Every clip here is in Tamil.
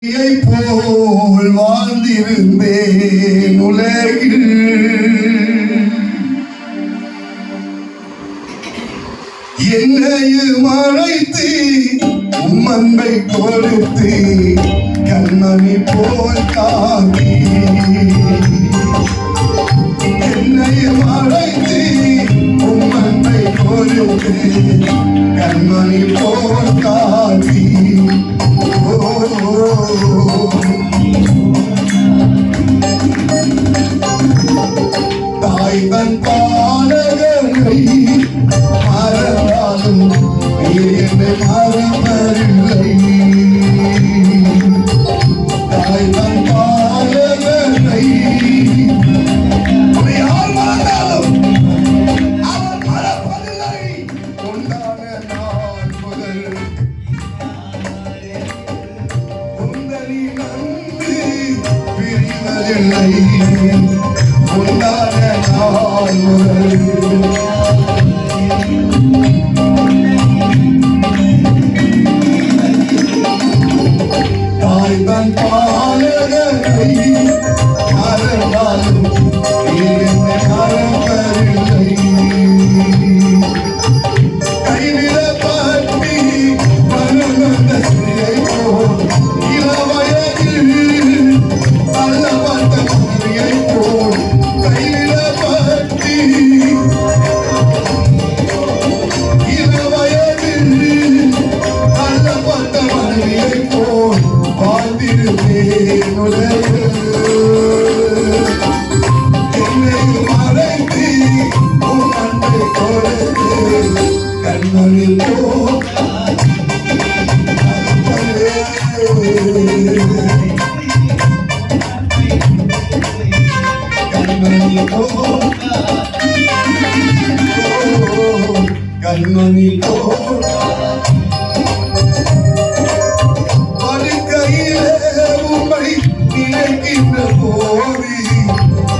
போல் வாழ்ந்திருந்தேன் உலகில். என்னையும் அழைத்து உம்மன்பை கொடுத்து கண்மணி போல் காந்தி. என்னையும் அழைத்து உம்மன்பை கொடுத்து கண்மணி போல் காந்தி. தாய் தன் பாலகனை மறந்தாலும் என்னை மறப்பதில்லை. தாய் தன் பாலகனை யார் மறந்தாலும் அவர் மறப்பதில்லை. கொண்டாட நாள் முதல் உந்தனி நன்றி பிரிவதில்லை. கொண்டாட நாள் முதல் தாய் தன் பாலகனை மறந்தாலும் என்னை மறப்பதில்லை. கைவிடப்பட்டி மனநொந்த சிறியை போல் இளவயதில் தள்ளப்பட்ட மனையை போல் கைவிடப்பட்டி இளவயதில் தள்ளப்பட்ட மனையை போல் வாழ்ந்திருந்தேன் உலகில். என்னை மறைத்து உன் அன்பை கொடுத்து கண்மணி போல் கண்மணி போல் கண்மணி போல் படுக்கையிலே உம்மை நினைக்கின்ற போது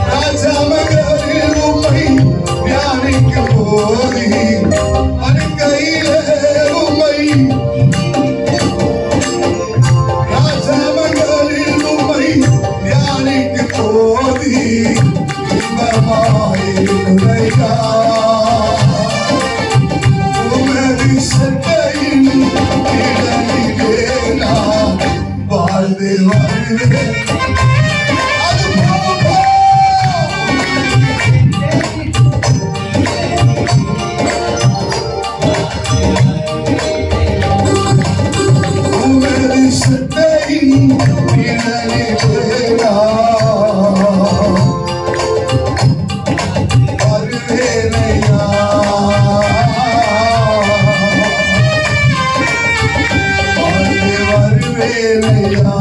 ராஜமகளில் உம்மை தியானிக்கும் போது படுக்கையிலே உம்மை ராஜமகளில் உம்மை தியானிக்கும் போது இன்பமாயிருக்கையா உமது சட்டையின் நிழலிலே நான் வாழ்ந்து வருவேன். அது போதும். உமது சட்டையின் நிழலிலே நான் வருவேனையா. வாழ்ந்து வருவேனையா.